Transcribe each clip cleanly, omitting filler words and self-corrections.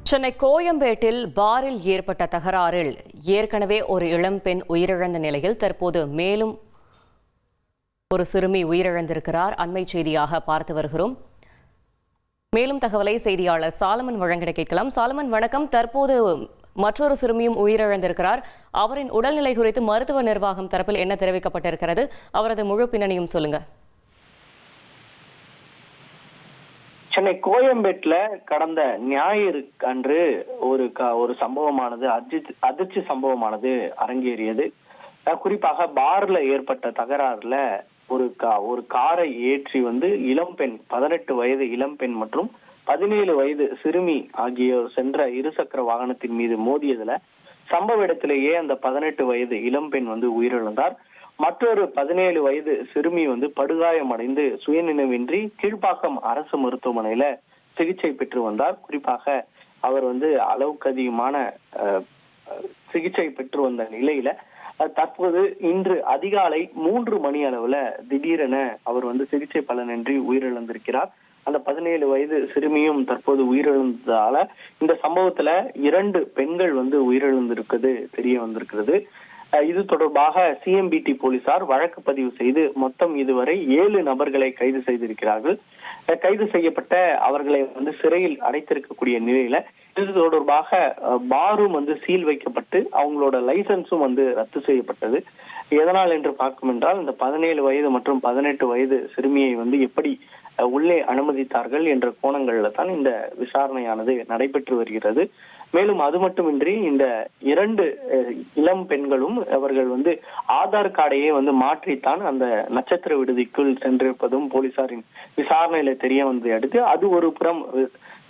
சென்னை கோயம்பேட்டில் பாரில் ஏற்பட்ட தகராறில் ஏற்கனவே ஒரு இளம்பெண் உயிரிழந்த நிலையில் தற்போது மேலும் ஒரு சிறுமி உயிரிழந்திருக்கிறார். அண்மை செய்தியாக பார்த்து வருகிறோம். மேலும் தகவலை செய்தியாளர் சாலமன் வழங்கிட கேட்கலாம். சாலமன், வணக்கம். தற்போது மற்றொரு சிறுமியும் உயிரிழந்திருக்கிறார். அவரின் உடல்நிலை குறித்து மருத்துவ நிர்வாகம் தரப்பில் என்ன தெரிவிக்கப்பட்டிருக்கிறது? அவரது முழு பின்னணியும் சொல்லுங்க. சென்னை கோயம்பேட்டில் கடந்த ஞாயிறு அன்று ஒரு சம்பவமானது அதிர்ச்சி சம்பவமானது அரங்கேறியது. குறிப்பாக பார்ல ஏற்பட்ட தகராறுல ஒரு காரை ஏற்றி இளம்பெண் 18 வயது இளம்பெண் மற்றும் 17 வயது சிறுமி ஆகியோர் சென்ற இருசக்கர வாகனத்தின் மீது மோதியதுல சம்பவ இடத்திலேயே அந்த 18 வயது இளம்பெண் உயிரிழந்தார். மற்றொரு 17 வயது சிறுமி படுகாயமடைந்து சுயநினைவின்றி கீழ்ப்பாக்கம் அரசு மருத்துவமனையில சிகிச்சை பெற்று வந்தார். குறிப்பாக அவர் அளவுக்கு அதிகமான சிகிச்சை பெற்று வந்த நிலையில தற்போது இன்று அதிகாலை 3 மணி அளவுல திடீரென அவர் சிகிச்சை பலனின்றி உயிரிழந்திருக்கிறார். அந்த 17 வயது சிறுமியும் தற்போது உயிரிழந்ததால இந்த சம்பவத்துல 2 பெண்கள் உயிரிழந்திருக்கிறது தெரிய வந்திருக்கிறது. இது தொடர்பாக CMBT போலீசார் வழக்கு பதிவு செய்து மொத்தம் இதுவரை 7 நபர்களை கைது செய்திருக்கிறார்கள். கைது செய்யப்பட்ட அவர்களை சிறையில் அடைத்திருக்கக்கூடிய நிலையில இது தொடர்பாக பாரும் சீல் வைக்கப்பட்டு அவங்களோட லைசன்ஸும் ரத்து செய்யப்பட்டது. எதனால் என்று பார்க்கும் என்றால் இந்த 17 வயது மற்றும் 18 வயது சிறுமியை எப்படி உள்ளே அனுமதித்தார்கள் என்ற கோணங்கள்ல தான் இந்த விசாரணையானது நடைபெற்று வருகிறது. மேலும் அது மட்டுமின்றி இந்த 2 இளம் பெண்களும் அவர்கள் ஆதார் கார்டையே மாற்றித்தான் அந்த நட்சத்திர விடுதிக்குள் சென்றிருப்பதும் போலீசாரின் விசாரணையில தெரிய வந்ததை அடுத்து அது ஒரு புறம்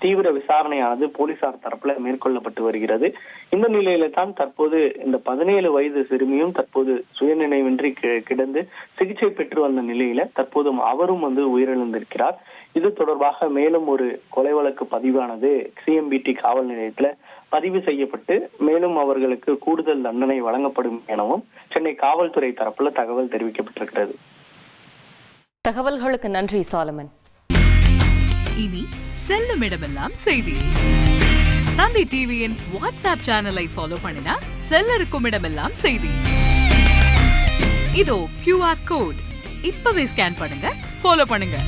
தீவிர விசாரணையானது போலீசார் தரப்புல மேற்கொள்ளப்பட்டு வருகிறது. இந்த நிலையில தான் தற்போது இந்த 17 வயது சிறுமியும் தற்போது சுயநினைவின்றி கிடந்து சிகிச்சை பெற்று வந்த நிலையில தற்போதும் அவரும் உயிரிழந்திருக்கிறார். இது தொடர்பாக மேலும் ஒரு கொலை வழக்கு பதிவானது CMBT காவல் நிலையத்துல பதிவு செய்யப்பட்டு மேலும் அவர்களுக்கு கூடுதல் தண்டனை வழங்கப்படும் எனவும் சென்னை காவல்துறை தரப்புல தகவல் தெரிவிக்கப்பட்டிருக்கிறது. தகவல்களுக்கு நன்றி சாலமன். இனி செல்லும் இடமெல்லாம் செய்தி. தந்தை டிவியின் வாட்ஸ்அப் சேனலை ஃபாலோ பண்ணினா செல்ல இருக்கும் இடமெல்லாம் செய்தி. இதோ QR கோட் இப்பவே ஸ்கேன் பண்ணுங்க, ஃபாலோ பண்ணுங்க.